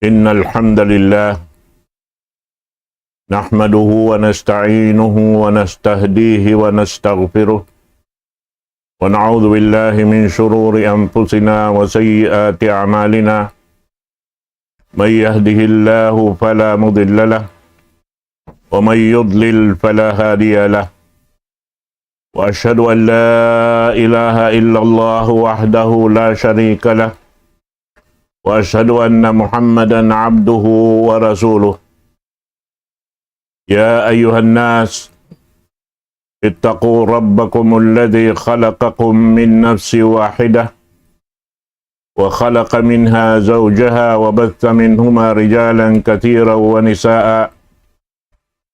إن الحمد لله نحمده ونستعينه ونستهديه ونستغفره ونعوذ بالله من شرور أنفسنا وسيئات أعمالنا من يهده الله فلا مضل له ومن يضلل فلا هادي له وأشهد أن لا إله إلا الله وحده لا شريك له وأشهد أن محمدا عبده ورسوله يا أيها الناس اتقوا ربكم الذي خلقكم من نفس واحدة وخلق منها زوجها وبث منهما رجالا كثيرا ونساء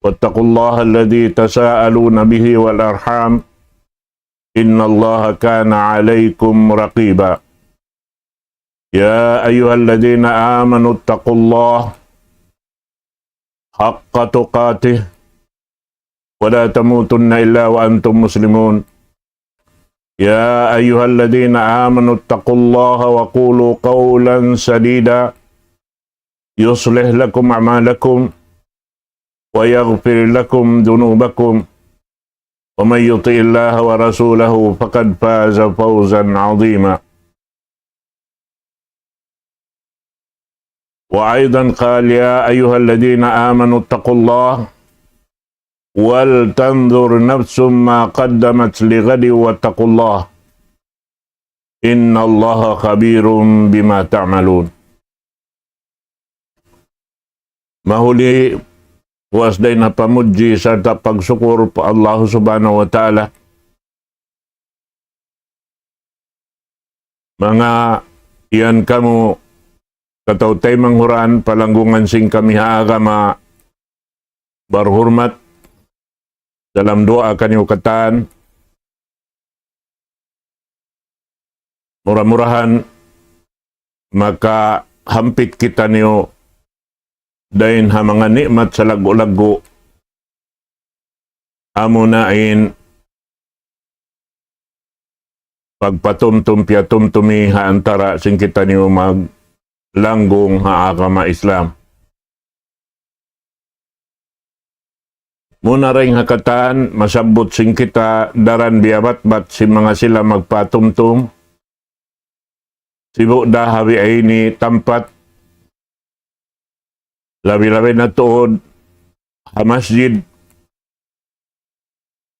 واتقوا الله الذي تساءلون به والأرحام إن الله كان عليكم رقيبا يا أيها الذين آمنوا اتقوا الله حق تقاته ولا تموتن إلا وأنتم مسلمون يا أيها الذين آمنوا اتقوا الله وقولوا قولا سديدا يصلح لكم أعمالكم ويغفر لكم ذنوبكم ومن يطع الله ورسوله فقد فاز فوزا عظيما وأيضا قال يا أيها الذين آمنوا اتقوا الله ولتنظر نفس ما قدمت لغد واتقوا الله إن الله خبير بما تعملون. Mahuli wasday na pamuji serta pagsyukur pa Allah subhanahu wa ta'ala. Mga iyan kamu katautay manghuran palanggungan sing kami haagama barhurmat dalam doa kanyo katan murah-murahan maka hampit kita niyo dahin ha mga nikmat sa lago-lago amunain pagpatumtum piatumtumi ha antara sing kita niyo langgong ha agama Islam. Muna ring hakatan, masabot sing kita daran biabat-bat si mga sila magpatumtum. Sibu dahawi ay ni tampat. Labi-labi na tuod, ha masjid,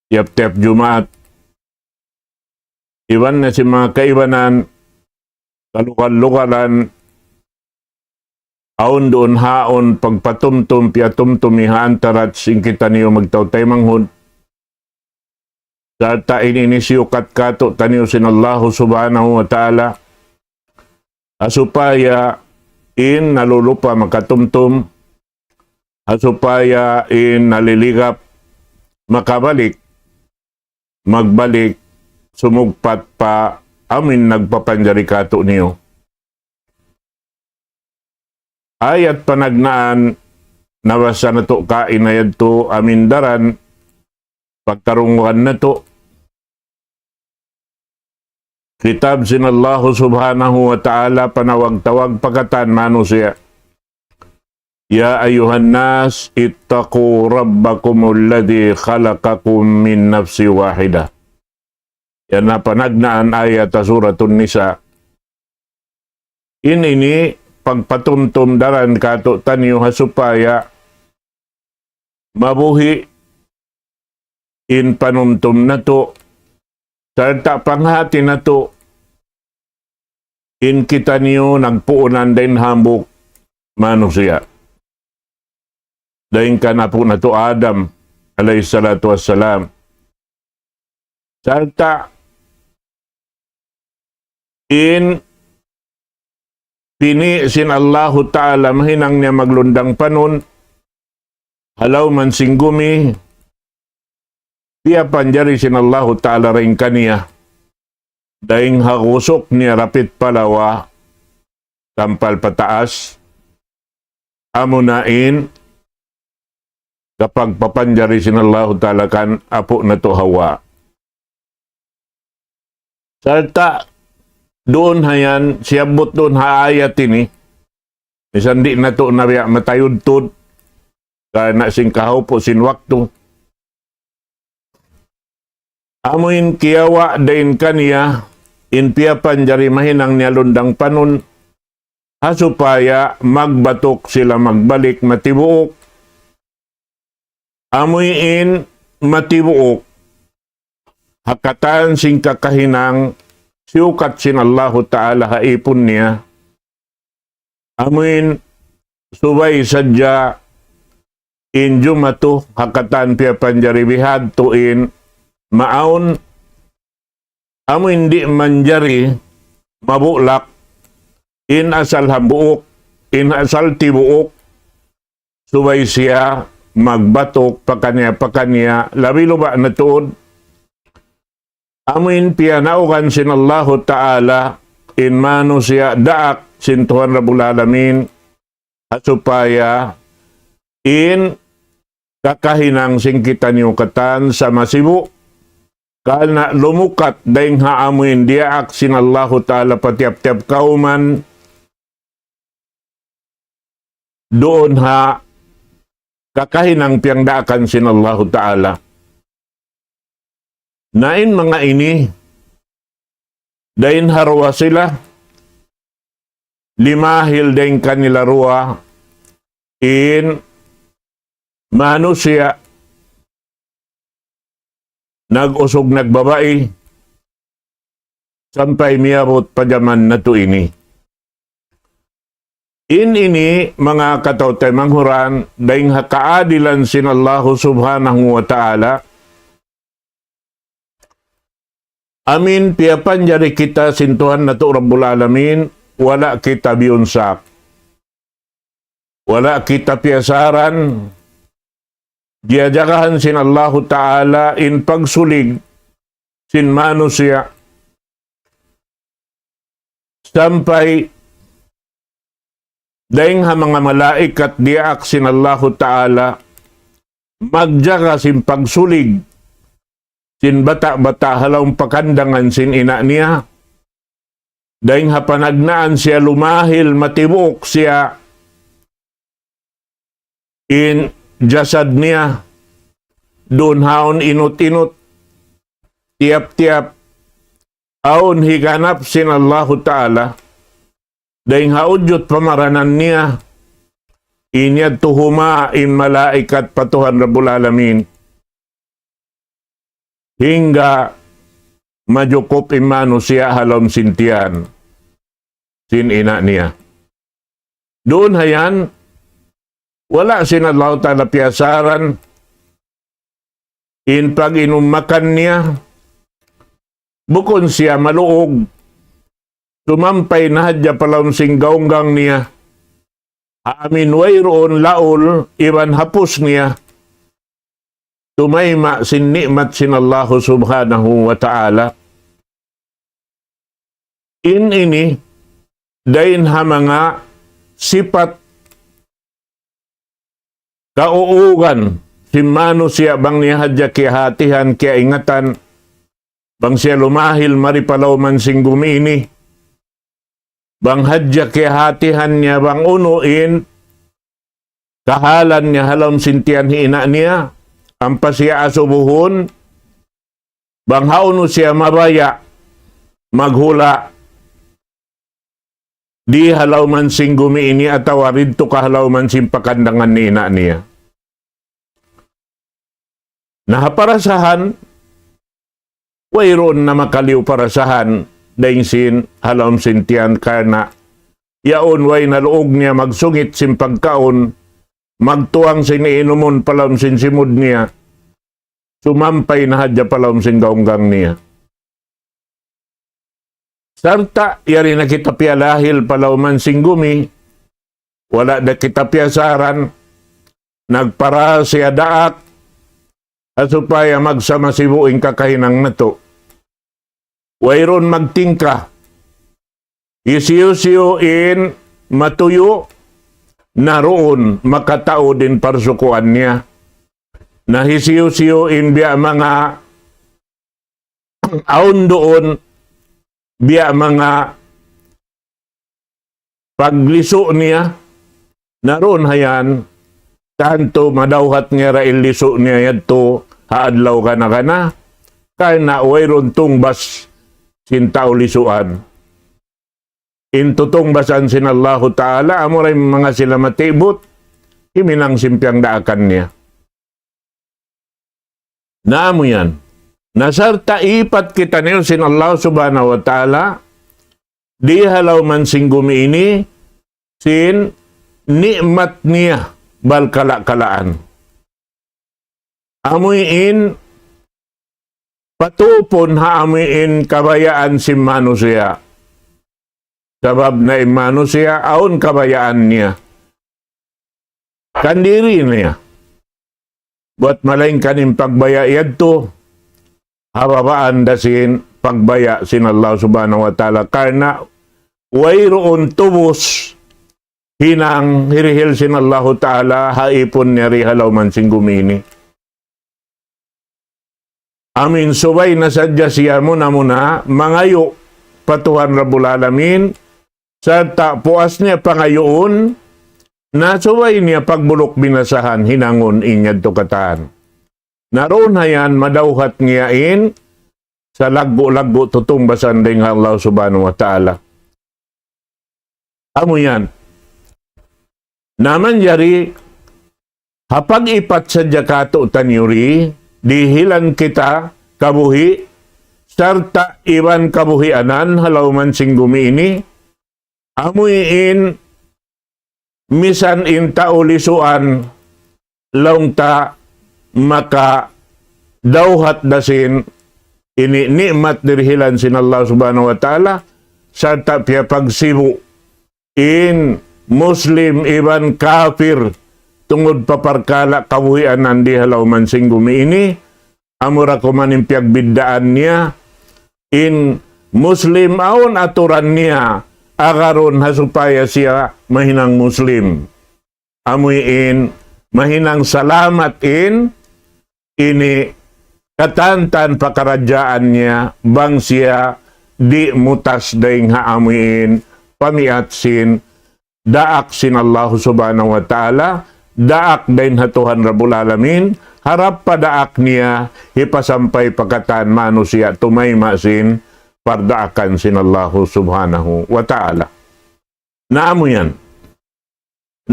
tiap-tiap Jumaat. Iwan na si mga kaibanan, kalukan-lukalan, aon doon haon pagpatumtum piatumtumi haantarat sing kita niyo magtawtay manghud sa tain inisiyukat kato taniyo sin Allah subhanahu wa ta'ala asupaya in nalulupa makatumtum asupaya in naliligap makabalik magbalik sumugpat pa amin nagpapanjari kato niyo. Ayat panagnaan nawasa na to kain na to amindaran pagtarungan na to kitab sin Allah subhanahu wa ta'ala panawag-tawag pagkatan manusia ya ayuhan nas ittaqu rabbakumul ladzi khalaqakum min nafsi wahida yan na panagnaan ayat suratun nisa ini pagpatumtum daran kato tanyo hasupaya mabuhi in panumtum na to serta panghati na to in kita niyo nagpuunan din hambuk manusia dahin ka na po na to Adam alayhi salatu wassalam serta in pini sin Allah ta'ala mahinang niya maglundang panon halaw man singgumi diya panjari sin Allah ta'ala rin kaniya daing hakusok niya rapit palawa tampal pataas amunain kapag papanjari sin Allah ta'ala kan apo na to Hawa serta doon hayan, siyabot doon ha ayat ini, Isan di na to na matayudtod, kaya na sing kahaw po sin wakto. Amuin kiyawa dain kaniya, inpiapan jari mahinang niya lundang panon, hasupaya magbatok sila magbalik matibuok. Amuin matibuok, hakatan sing kakahinang, siukat sin Allahu Ta'ala haipon niya. Amuin subay sadya injumatu hakatan pia panjari bihad tuin maun. Amuin di manjari mabulak in asal habuok, in asal tibuok, subay siya magbatok pakanya labi luba na tuod. Amuin pia naukan sin Allahu Ta'ala in manu siya daak sin Tuhan Rabbul Alamin supaya in kakahinang sing kita niyukatan sa masibu kana lumukat daing haamuin diaak sin Allahu Ta'ala patiap-tiap kauman doon ha kakahinang piyang daakan sin Allahu Ta'ala. Nain mga ini dain harwa sila limahil dain kanila ruwa in manusia nag-usog nagbabae sampai miabot pajaman na to ini. In ini mga katawtay manghuran daing hakaadilan sin Allahu Subhanahu wa Ta'ala. Amin piapan jari kita sintuhan na to Rabbul Alamin, wala kita biyunsak. Wala kita piasaran. Diajakahan sin Allahu Ta'ala in pagsulig sin manusia. Sampai daing ha mga malaikat diak sin Allahu Ta'ala magjaka sin pagsulig sin bata-bata halawang pakandangan sin ina niya. Daing hapanagnaan siya lumahil matibok siya in jasad niya. Doon haon inut-inut, tiap-tiap, aon higanap sin Allahu Ta'ala. Daing haudyot pamaranan niya, inyad tuhuma in malaikat patuhan Rabbul Alamin. Hingga majukop imano siya halom sintian sin ina niya. Doon hayan, wala sin Allah Ta'ala piasaran in pag inumakan niya, bukon siya maluog, tumampay na hadya palawang singgaunggang niya, amin wayroon laol, iban hapos niya, tumayma sin nikmat sin Allahu Subhanahu wa Ta'ala. In ini, dain ha mga sipat kauugan, simano siya bang niya hadya kihatihan, kaya ingatan, bang siya lumahil maripalaw man sing gumini, bang hadya kihatihan niya, bang unuin, kahalan niya halom sintian hina niya, ang pasiya asubuhon, bang hauno siya mabaya, maghula, di halaw man sing gumiini at tawarid to kahalaw man sing pakandangan ni ina niya. Nahaparasahan, wayroon na makaliw parasahan, daing sin halaw sintian kana, yaon way naluog niya magsungit sin pagkaon, magtuang sin inumon palawang sin simud niya, sumampay na hadya palawang sin gaunggang niya. Sarta, yari na kita pialahil palawman sing gumi, wala na kita piasaran, nagpara siya daak, at supaya magsama sibuing kakahinang na to. Wayron magtingka, isiyo-siyo in matuyo, naroon makatao din parsukuan niya. Nahisiyo-siyo in biya mga aon doon, biya mga pagliso niya, Naroon hayan, tanto madawhat nga ra iliso niya yadto, haadlaw ka na, kaya na wayron tungbas sintao lisuan. Intutong basan sin Allah Ta'ala, amuray mga sila matibot, iminang simpyang daakan niya. Naamo yan. Nasarta ipat kita niyo sin Allah Subhanahu wa Ta'ala, di halaw man sing gumiini, sin nikmat niya bal kala-kalaan. Amuin patupon haamuin kabayaan si manusia. Sabab na manusia aun kabayaan niya. Kandiri niya. Buat malaing kaning pagbaya yadto, hababaan dasin pagbaya sin Allah Subhanahu wa Ta'ala karena wayroon tubos hinang hirihil sin Allah Ta'ala haipon niya rihalaw man sing gumini. Amin subay na sadya siya muna mangayo patuhan Rabbul Alamin sa puas niya pangayoon na subay niya pagbulok binasahan hinangon inyad to kataan. Naroon hayan madawhat ngiyain sa lagbo-lagbo tutungbasan ding Allah Subhanahu wa Ta'ala. Amo yan. Naman yari, hapag ipat sa jakato tanyuri, dihilan kita kabuhi, sarta iban kabuhianan, halaw man sing gumiini, amuin, misan inta ulisuan, laung ta maka dawhat dasin, ini nikmat dirhilan sin Allah Subhanahu wa Ta'ala, sarta pia pagsibu, in Muslim iban kafir tungod paparkala kabuhian nandi halaw man sing gumiini amura ko maning piagbiddaan niya in Muslim aon aturan niya agaron hasupaya siya mahinang Muslim amuin mahinang salamat ini katantan pakaradyaan niya bang siya di mutas daing haamuin pamiatsin daak sin Allah Subhanahu wa Ta'ala, daak dain hatuhan Rabbul Alamin, harap padaak niya, hipasampay pagkatan manusia, tumay masin, pardaakan sin Allah Subhanahu wa Ta'ala. Naamo yan.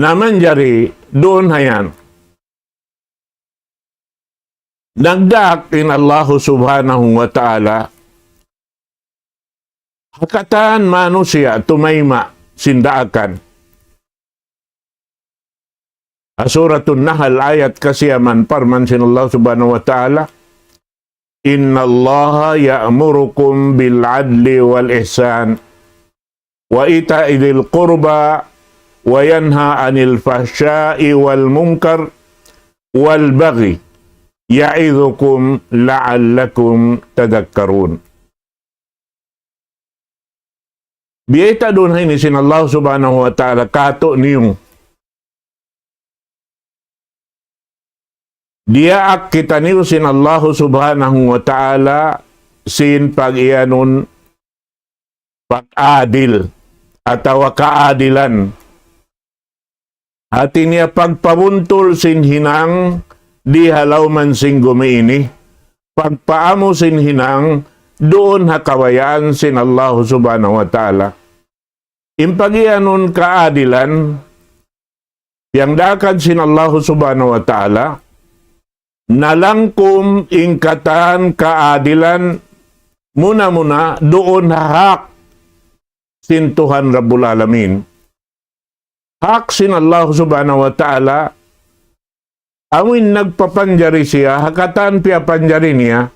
Naman jari, doon hayan. Nagdaak in Allah Subhanahu wa Ta'ala, hakatan manusia, tumayma, sindaakan. Suratun Nahl ayat kasiyaman parman sin Allah Subhanahu wa Ta'ala, Inna Allah ya'murukum bil adli wal ihsan wa ita'i dzil qurba wa yanha 'anil fahsya'i wal munkar wal baghi ya'idzukum la'allakum tadhakkarun. Biyaita doon ini sin Allah Subhanahu wa Ta'ala kato niyong diaak kita niyo sin Allah Subhanahu wa Ta'ala sin pag-ianon pag-adil atawa kaadilan. Hati niya pagpabuntol sin hinang di halaw man sing gumiini. Pagpaamo sin hinang doon hakawayaan sin Allah Subhanahu wa Ta'ala. Impag-ianon kaadilan yang dakad sin Allah Subhanahu wa Ta'ala nalangkum ingkatan kaadilan muna doon hak sin Tuhan Rabbul Alamin. Hak sin Allah Subhanahu wa Ta'ala awin nagpapanjari siya, hakatan pia panjari niya,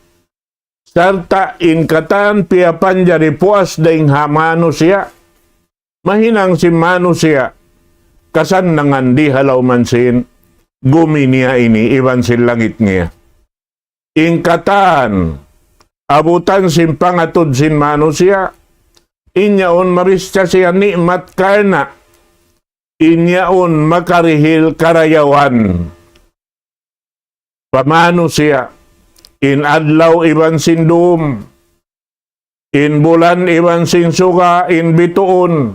sarta ingkatan pia panjari puas daing manusia, mahinang si manusia, kasan nangan di halaw mansin, gumi niya ini, iban sin langit niya. Ingkatan, abutan sin pangatod sin manusia, inyaon marisya siya nikmat karna, inyaon makarihil karayawan. Pamano siya, in adlaw iban sin dum, in bulan iban sin suga, in bituon,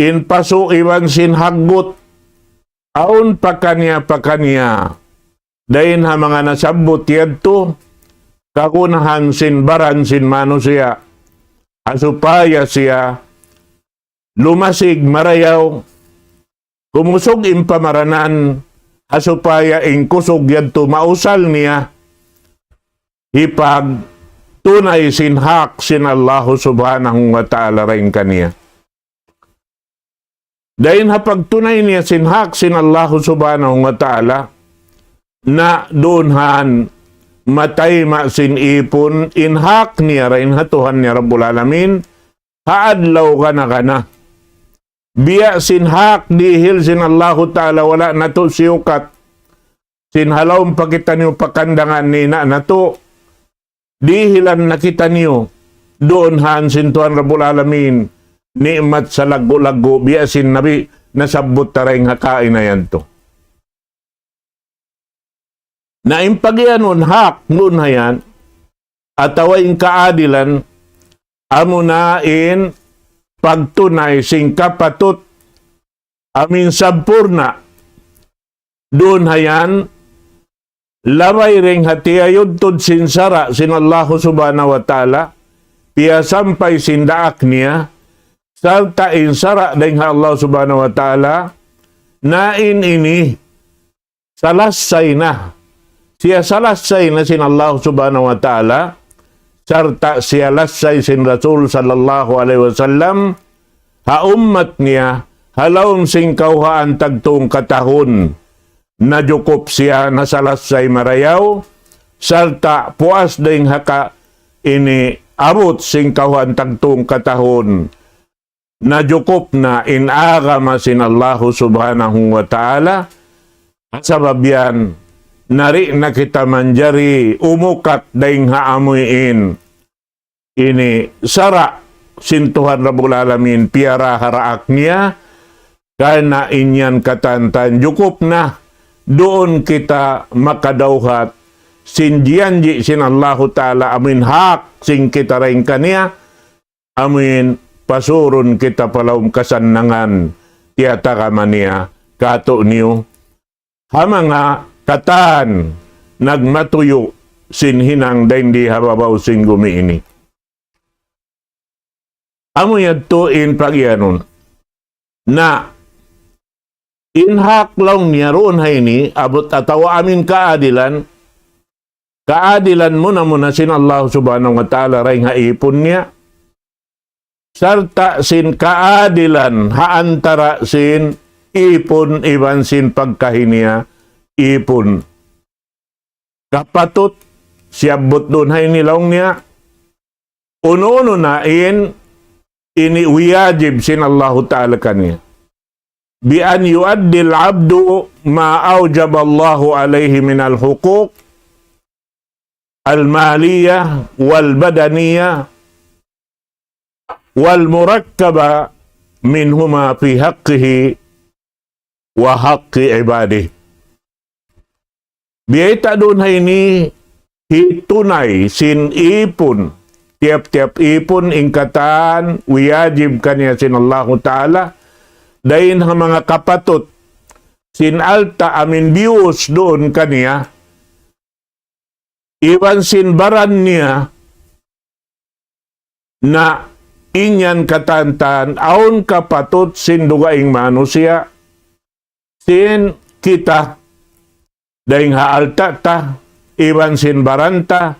in paso iban sin haggot, aun pa kanya, dahin ha mga nasabot yadto, kakunahan sin baran sin manusia, asupaya siya, lumasig marayaw, kumusog impamaranan, asupaya ing kusog yadto mausal niya, ipag tunay sinhak sin Allah subhanahu wa ta'ala rin kaniya. Dahil hapag tunay niya sinhak sin Allah subhanahu wa ta'ala, na doonhan matay masin ipon, inhak niya rin hatuhan niya Rabbul Alamin, haadlaw ka na. Biya sinhak dihil sin Allah ta'ala, wala na to siyukat. Sinhalawang pakita niyo pakandangan ni na to, dihilan nakita niyo, doon hansin tuan Rabbul Alamin, ni'mat sa lago-lago, biyasin nabi, nasabot taray nga kain na yan to. Na impagyanon, hak, noon na yan, at awain kaadilan, amunain, pagtunay, sing kapatut, amin sampurna, doon na yan, lamay ring hatiyayod tod sinsara sin Allah subhanahu wa ta'ala, piya sampay sindaak niya, sarta insara ding Allah subhanahu wa ta'ala, nain ini, salasay na, siya salasay na sin Allah subhanahu wa ta'ala, sarta siya lasay sin Rasul sallallahu alaihi wasallam, ha ummat niya, halawang singkawhaan tagtong katahon, najukop siya nasalasay marayaw, sarta puas ding haka ini abot singkawan tagtong katahon, najukop na inagama sin Allah subhanahu wa ta'ala, at sababyan, nari na kita manjari, umukat ding haamuin, ini sara sin Tuhan Rabbul Alamin, piara haraak niya, karena inyan katantan, jukop na, doon kita makadauhat sinjianji sin Allah ta'ala amin hak sing kita rin kaniya amin pasurun kita palawang kasannangan tiyata kamaniya kato niyo hamanga katan nagmatuyo sin hinang daing di hababaw sing gumi ini. Amo yadtuin pagyanon na inhak lang niya roon hay ni, abot atawa amin kaadilan mo na sin Allah subhanahu wa ta'ala ray nga ipon niya, sarta sin kaadilan haantara sin ipon iban sin pagkahiniya ipon. Kapatut siyabot doon hay nilaong niya, uno-uno na ini wiyajib sin Allah ta'ala kaniya. Bi'an yu'addil abdu ma awjaba Allahu alayhi min al-huquq al-maliyah wal-badaniyah wal-murakkaba minhuma fi haqqihi wa haqqi ibadih. Biyaita doon hay ni hitunay sin ipon, tiap-tiap ipon ingkatan, wiyajib kanya sin Allah Ta'ala, dahin ang mga kapatot, sinalta amin bius doon kaniya, iwan sinbaran niya, na inyan katantan, aun kapatot sindugaing manusia, sin kita, dahin haalta ta, iwan sinbaranta,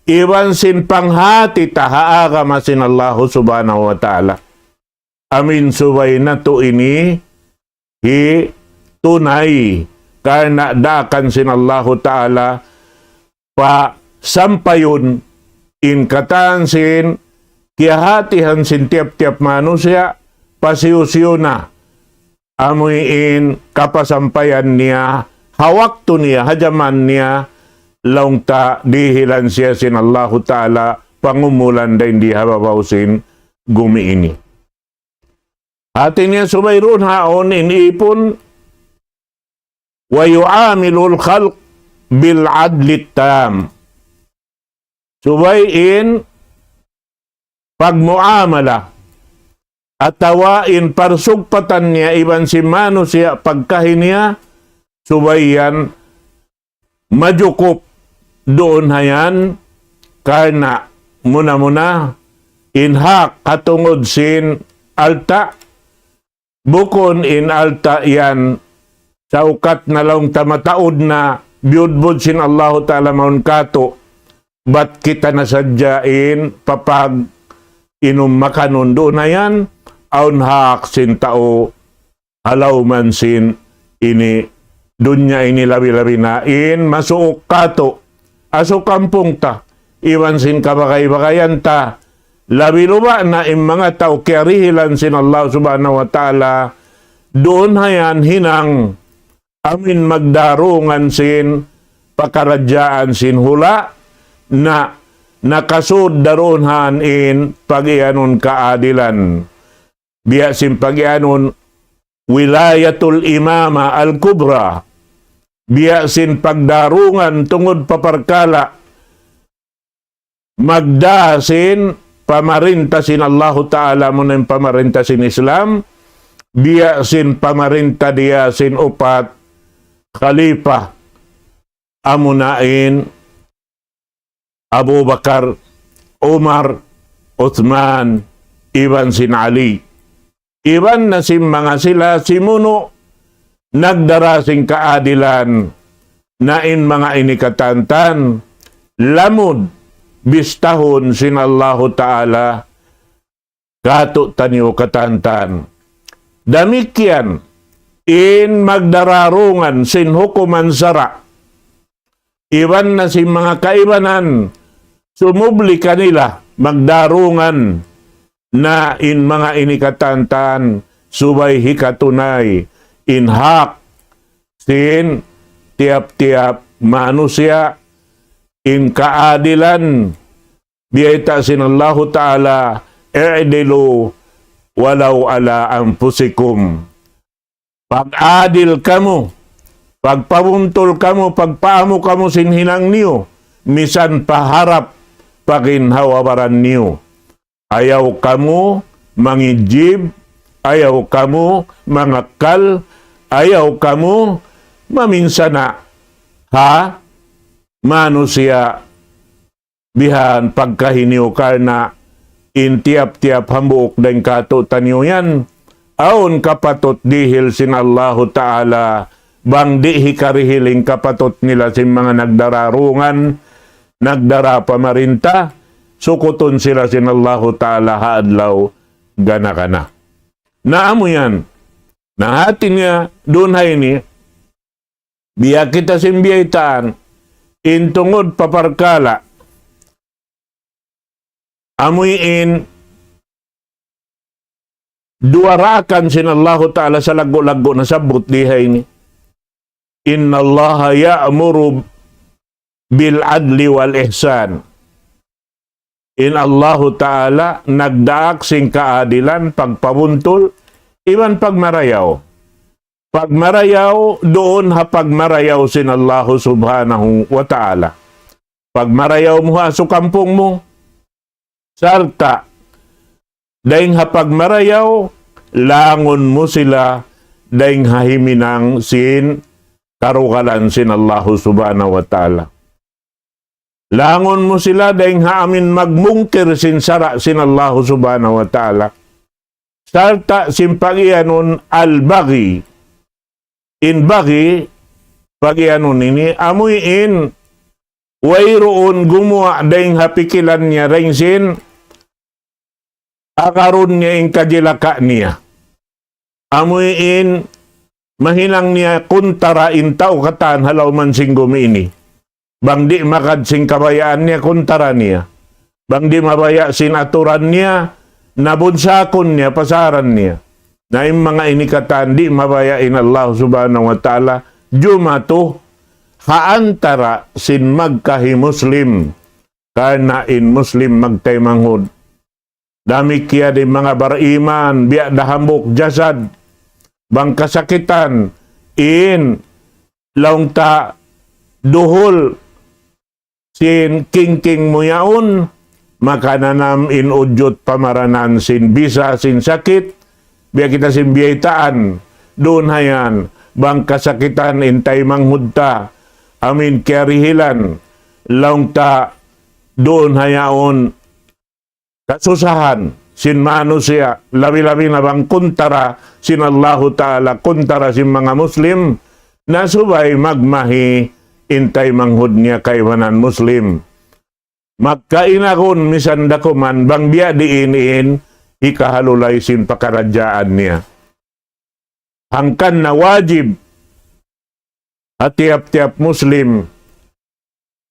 iwan sin panghati ta, haagama sin Allah subhanahu wa ta'ala. Amin subay na to ini tunay karena dakan sin Allah ta'ala pa sampayon in katansin kiyahatihan sin tiap-tiap manusia pasiusyo na amuin kapasampayan niya hawak to niya hajaman niya laung ta dihilan siya sin Allah ta'ala pangumulan da hindi hababaw sin gumi ini. Atin niya sumayroon haon inipon wa yu'amilul khalq bil adlit tam. Subayin pagmuamala atawain parsugpatan niya iban si manusia pagkahin niya subayan majukop doon hayan karena muna-muna inhak katungod sin alta bukon in alta yan sa ukat na lang tamataod na biyudbud sin Allah Ta'ala maun kato ba't kita nasadyain papag inum makanon doon na yan aun hak sin tao halaw man sin ini dunya ini labi-labi na in masuok kato aso kampung ta iwan sin kabakay-bakayan ta labi luba na in mga tao kiarihilan sin Allah Subhanahu wa Ta'ala doon hayan hinang amin magdarungan sin pakaradyaan sin hula na nakasud daron han in pagianon kaadilan biya sin pagianon wilayatul imama al-kubra biya sin pagdarungan tungod paparkala magdasin pamarinta sin Allah Ta'ala mo ng pamarinta sin Islam biya sin pamarinta diya sin upat Khalifa amunain Abu Bakar, Umar, Uthman, Iban sin Ali. Iban na si mga sila simuno nagdarasing kaadilan na in mga inikatantan lamod bistahon sin Allahu Ta'ala kato taniyo katantan. Damikyan in magdararungan sin hukuman sara. Iwan na si mga kaibanan sumubli kanila magdarungan na in mga inikatantan subay hikatunay inhak sin tiap-tiap manusia in kaadilan biyata sin Allahu Ta'ala i'dilu walau ala anfusikum. Pag-adil kamu, pagpabuntol kamu, pagpaamo kamu sinhinang niyo, misan paharap paginhawabaran niyo. Ayaw kamu mangijib, ayaw kamu mangakal, ayaw kamu maminsana. Ha? Manusia bihan pagkahiniw karna in tiap-tiap hambuk dan kato tanyo yan. Aun kapatot dihil sin Allahu Ta'ala bang di hikarihiling kapatot nila sin mga nagdararungan nagdara pamarinta sukuton sila sin Allahu Ta'ala haadlaw gana-gana. Naamo yan na atin nga doon hay ni biya kita simbiyaitaan intungod paparkala amuyin duwarakan sin Allahu Ta'ala sa lago-lago na sabot dihay ni inna Allaha ya'muru bil adli wal ihsan. In Allahu Ta'ala nagdaak sing kaadilan pagpabuntol iban pagmarayaw. Pagmarayaw doon ha pagmarayaw sin Allahu Subhanahu wa Ta'ala. Pagmarayaw mo ha sa kampong mo sarta daing hapagmarayaw, langon mo sila daing hahiminang sin karukalan sin Allahu Subhanahu wa Ta'ala. Langon mo sila daing haamin magmungkir sin sara sin Allahu Subhanahu wa Ta'ala. Sarta simpagianon al-bagi. In bagi, pagianon ini, amuyin, wayroon gumawa daing hapikilan niya ring sin akaron niya in kajilaka niya. Amuyin, mahinang niya kuntara intao katan halaw man singgumi ini. Bang di makad sing kabayaan niya kuntara niya. Bang di mabaya sin aturan niya, nabunsakon niya, pasaran niya. Na yung mga inikatan di mabayain Allah Subhanahu wa Ta'ala, jumato haantara sin magkahi Muslim, karna in Muslim magtaymanghod. Dami kaya di mga bariman, biya dahambok jasad, bang kasakitan, in laung ta duhol sin king-king mo yaon, makananam in udyot pamaranan sin bisa sin sakit, biya kita sin biyaitaan, doon hayan, bang kasakitan intay manghudta, amin kiarihilan, laung ta, doon hayaon, kasusahan, sin manusia, labi-labi na bang kuntara, sin Allahu Ta'ala, kuntara sin mga Muslim, na subay magmahi, intay manghud niya kaywanan Muslim. Magkainakon misan dakuman bang biya diinin ikahalulay sin pakaradyaan niya. Hangkan na wajib at tiap-tiap Muslim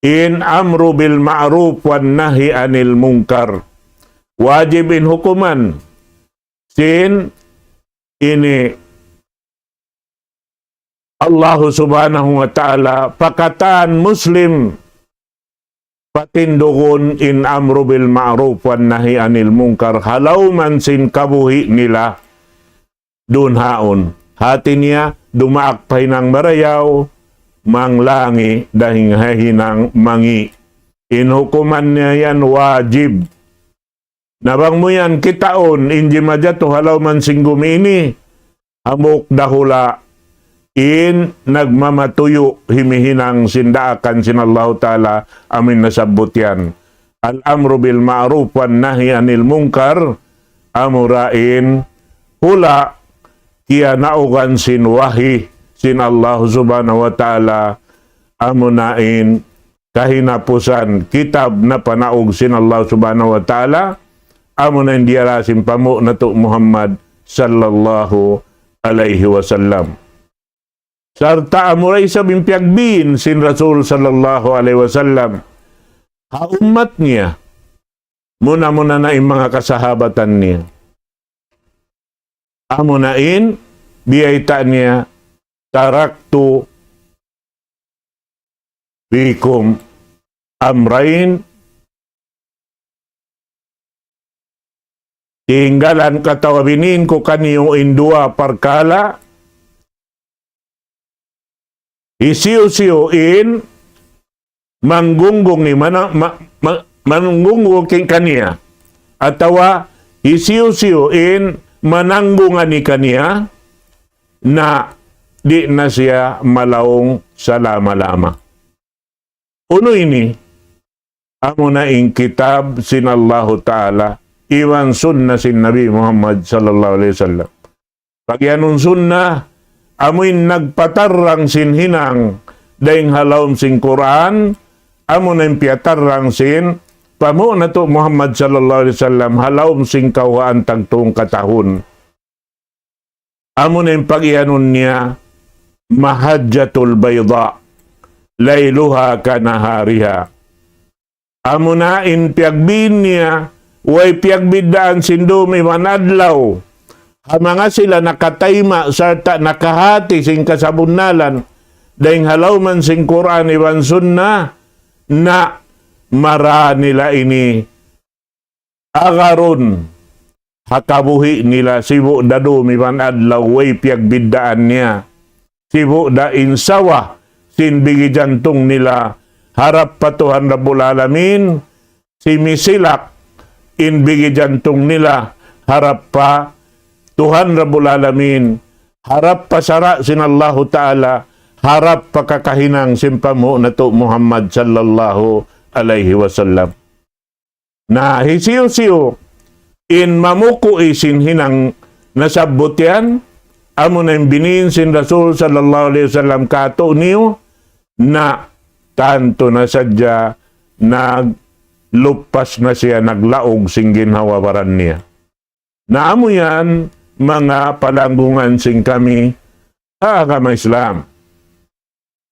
in amru bil ma'ruf wan nahi anil munkar. Wajib in hukuman sin ini Allah subhanahu wa ta'ala pakataan Muslim patindogon in amru bil ma'ruf wan nahi anil munkar halaw man sin kabuhi nila dun haon hati niya dumaak pay ng barayaw manglangi dahing hahinang mangi inhukuman niya yan wajib nabang mo yan kitaon inji majato halaw man sin gumini amok dahula in nagmamatuyo himihinang sindaakan sin Allah Ta'ala amin nasabot yan. Al-amru bil ma'ruf wan nahi anil munkar amurain hula kiya naugan sin wahi sin Allah Subhanahu wa Ta'ala amunain kahinapusan kitab na panaog sin Allah Subhanahu wa Ta'ala amunain diara sin pamu nato Muhammad sallallahu alaihi wasallam. Sarta amuray sa bimpiagbin sin Rasul sallallahu alaihi wasallam. Haumat niya. Muna-muna na yung mga kasahabatan niya. Amunain, biyayta niya, taraktu bikum amrain. Tinggalan katawabinin ko kaniyong indua parkala. Isiyo-siyoin, manggunggong ni manunggunggong king kaniya. Atawa, isiyo-siyoin, mananggungan ni kaniya na di na siya malaong sa lama-lama. Uno ini, amo na ing kitab sin Allahu Ta'ala, iwan sunna sin Nabi Muhammad sallallahu alaihi wasallam. Pagyanong sunna, amoy nagpatarang sin hinang daing halawm sin Quran, amo na piatarang sin pamu na to Muhammad sallallahu alaihi wasallam halawm sin kawaan tagtong katahon. Amo na pag-ianon niya mahajjatul bayda layluha kanahariha. Amo na piagbin niya way piagbidaan sin dumi manadlaw. Mga sila nakatayma sarta nakahati sing kasabunalan dahing halawman sing Quran iwan sunna na mara nila ini agaron hakabuhi nila sibu dadu miwan adlaw way piagbidaan niya sibu da insawa sin bigi jantung nila harap pa Tuhan Rabbul Alamin si misilak in bigi jantung nila harap pa Tuhan Rabbul Alamin, harap pasara sin Allah Ta'ala, harap pakakahinang simpamu na to Muhammad sallallahu alaihi wasallam. Na hisiyo-siyo, in mamuku isin hinang nasabot yan, amo na binin sin Rasul sallallahu alaihi wasallam kato niyo, na tanto na sadya, naglupas na siya, naglaog sing ginhawawaran niya. Na amo yan, mga palanggungan sing kami agama Islam.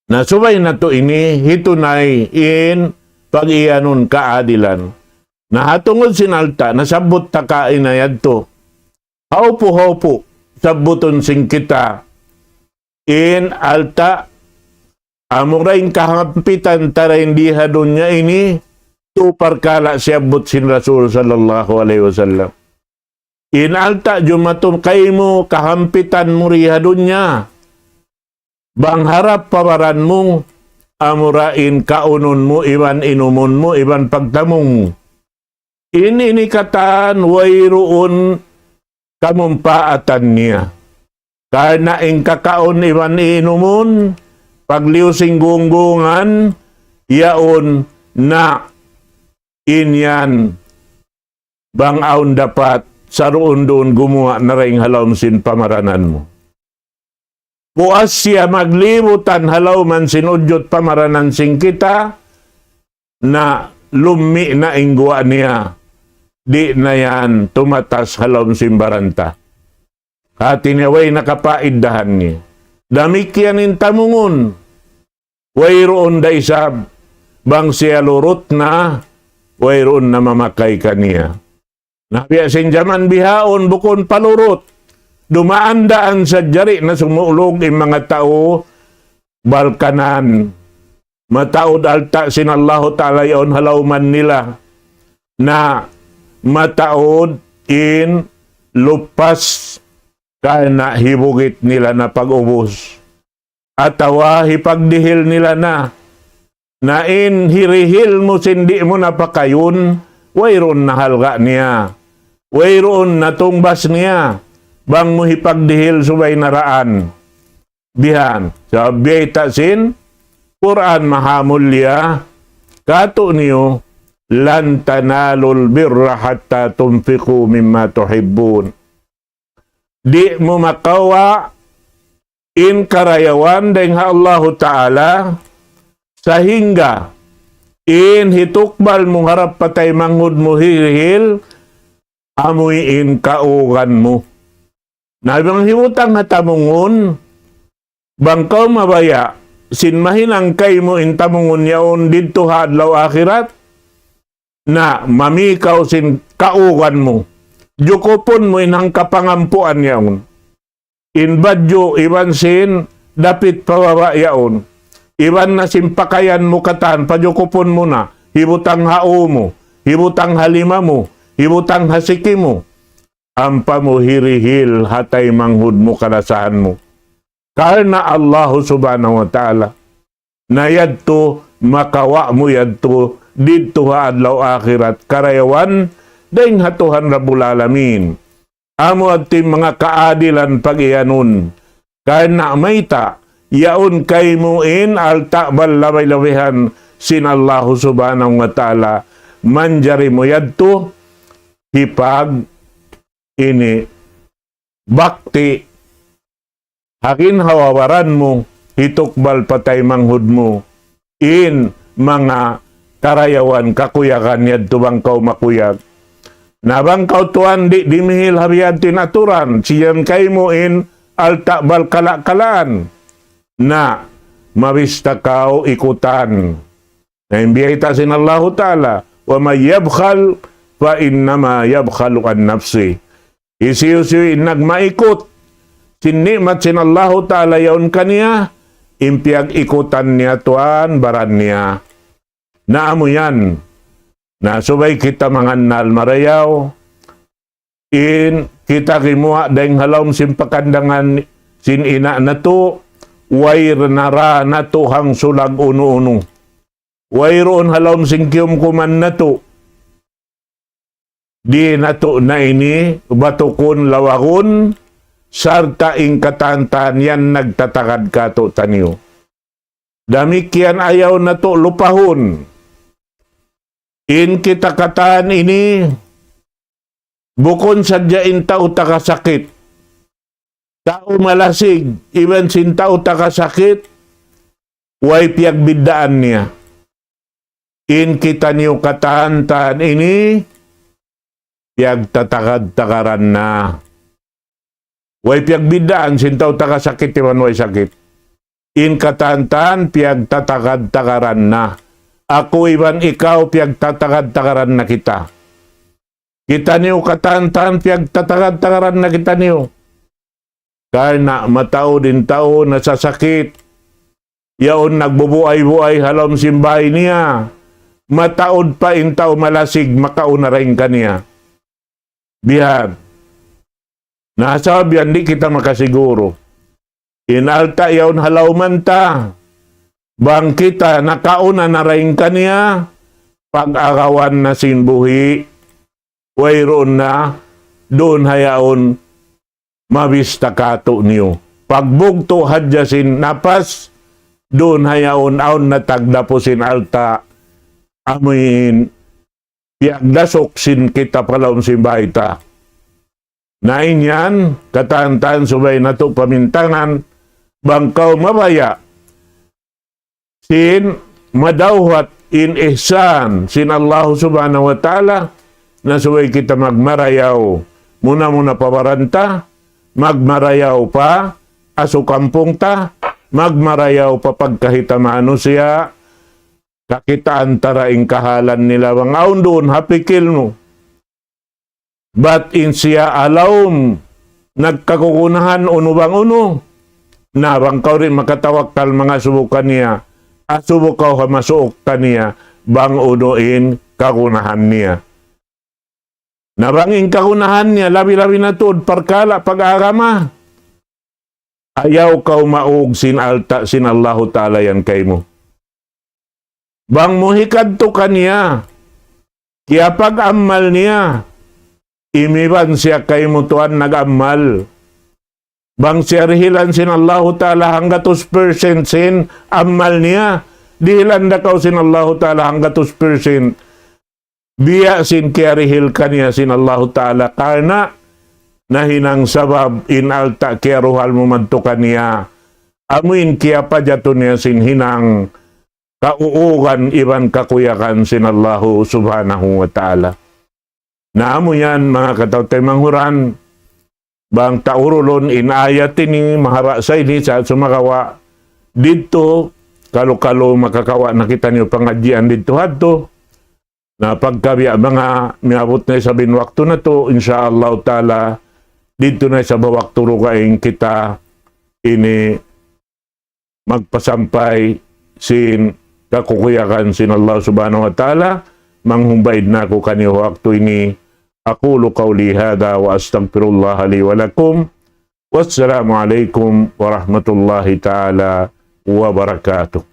Na subay na to ini hitunay in pag-ianon kaadilan. Na hatungod sinalta nasabot ta kainayad to. Haupo-haupo sabuton sing kita in alta amurain kahampitan tarain diha dunya ini tu parkala siabot sin Rasul sallallahu alaihi wasallam. Inalta jumatum kaymo kahampitan mo rihadunya. Bang harap pawaran mo, amurain kaunon mo, iban inumun mo, iban pagtamong. ini katan wayroon kamumpaatan niya. Karena ing kakaon iwan inumon, pagliusing gunggungan, yaon na inyan bang aon dapat saroon doon gumawa na rin halaw sin pamaranan mo. Puas siya maglibutan halaw man sinudyot pamaranan sing kita na lumi na ingguwa niya. Di na yan tumatas halaw sin baranta. Hati niya way nakapaiddahan niya. Damikyan in tamungon. Wayroon da isab. Bang siya lurot na. Wayroon na mamakay kaniya. Nabiya sin jaman bihaon bukon palurot. Dumaandaan sa jari na sumulog yung mga tao balkanan. Mataod alta sin Allah Ta'ala yaon halawman nila na mataod in lupas kana hibugit nila na pag-ubos. Atawa hipagdihil nila na in hirihil mo sindi mo napakayon, wayroon na halga niya. Wayroon na tumbas niya. Bang mo hipagdihil subay naraan. Bihan. Sa biyeta sin, Quran mahamulya, kato niyo, lan tanalul birra hatta tunfiqu mimma tuhibbun. Di mo makawa in karayawan dahil Allah Ta'ala sahingga in hitukbal mong harap patay manghud mo hirihil amoy in kaugan mo. Nabang hiwutang hatamungon bangkaw mabaya sinmahinang kay mo in tamungon yaon dito hadlaw akhirat na mamikaw sin kaugan mo. Jukopon mo inang kapangampuan yaon. In badyo iban sin dapit pababa yaon. Iban na simpakayan mo katan pajukopon mo na. Hibutang hao mo. Hibutang halima mo. Hibutang hasiki mo. Ampa mo hirihil hatay manghud mo kalasahan mo. Karena Allah subhanahu wa ta'ala na yadto makawa mo yadto dito hadlaw akhirat karayawan daing hatuhan Rabbul Alamin. Amo at mga kaadilan pag-iyanon. Karena mayta yaon kay mo in alta bal labay-labihan sin Allah subhanahu wa ta'ala manjari mo yadto hipag ini bakti hakin hawawaran mo hitukbal patay manghud mo in mga karayawan kakuyakan yadto bangkaw makuyag na bangkaw tuan di dimihil habiyad tinaturan siyan kay mo in alta bal kalakalaan na mabista kao ikutan na imbiyahita sin Allah Ta'ala wa may yabkhal fa innama yabkhalu an nafsi. Isiyo-siyo nagmaikot. Sinnimat sin Allah Ta'ala yaon kaniya, impiag ikutan niya tuan baran niya. Naamo yan. Nasubay kita mangannal marayaw. In kita kimuha dahing halawm simpakandangan sin ina na to, wayr nara na to hang sulag uno-uno. Wayroon halawm singkiyom kuman na to. Di nato na ini batukon lawakon sarta ing katantan yan nagtatakad kato taniyo. Damikyan ayaw na to lupahon. In kita katan ini bukon sadyain tao takasakit. Tao malasig, iban sin tao takasakit, way piyagbidaan niya. In kita niyo katantan ini piagtatakad-takaran na. Way piagbidaan, sintaw takasakit, iman way sakit. In katantan, piagtatakad-takaran na. Ako iban ikaw, piagtatakad-takaran na kita. Kita niyo katantan, piagtatakad-takaran na kita niyo. Karena matao din tao nasasakit. Yaon nagbubuay-buay halom simbay niya. Mataod pa in tao malasig, makauna rin kaniya. Bihan. Nasabihan di kita makasiguro. Inalta yaon halawman ta. Bang kita nakauna na rin kaniya. Pag-agawan na sinbuhi. wayroon na doon hayaon mabista kato niyo. Pagbugto hadyasin napas, doon hayaon aon na tagdapusin alta, amin piagdasok sin kita palaom si baita. Nain yan, kataan-taan subay na to pamintangan, bangkaw mabaya, sin madawhat in ihsan, sin Allah subhanahu wa ta'ala, na subay kita magmarayaw, muna pawaranta, magmarayaw pa, aso kampong ta, magmarayaw pa pagkahitamaano siya, kakitaan taraing kahalan nila, wang aon doon, hapikil mo. But in siya alawm, nagkakukunahan uno bang uno, na bangkaw rin makatawakal mga subukan niya, asubukaw ka masuok niya, bang unoin kakunahan niya. Nabanging kakunahan niya, labi-labi na tuod, parkala, pag-agama. Ayaw kau maug sin alta, sin Allahu Ta'ala yan kay mo. Bang muhikad to kaniya, kaya pag-amal niya, imiban siya kay mo tuan nag-amal. Bang siya rihilan sin Allahu Ta'ala hangga 2% sin amal niya. Dihilan na kau sin Allahu Ta'ala hangga 2%. Biya sin kaya rihil kaniya sin Allahu Ta'ala karena nahinang sabab in alta kaya ruhal mo madto kaniya. Amuin kaya pa jato niya sin hinang kauugan iban kakuyakan sin Allahu Subhanahu wa Ta'ala. Naamo yan mga katawtay manghuran, bang taurulon inayat ini maharasa ini saat sumakawa dito kalo-kalo makakawa nakita niyo pangadjian dito hadto na pagkabiya mga miabot na sa binwakto na to insyaallah ta'ala dito na sa bawakto rugaing kita ini magpasampay sin kakukuyakan sin Allah subhanahu wa ta'ala. Manghumbaid na ko kaniyo waktu ini. Aqulu qawli hadha wa astaghfirullah li wa lakum. Wassalamu alaikum warahmatullahi ta'ala wabarakatuh.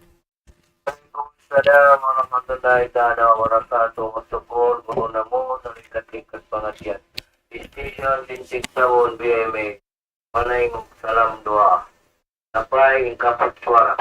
Waalaikumsalam warahmatullahi ta'ala wabarakatuh. Masukul, muna mo, nalikat-likat pangatian. Station, Lintik Tawon, BMA. Manay salam doa. Napay, ingkapat suara.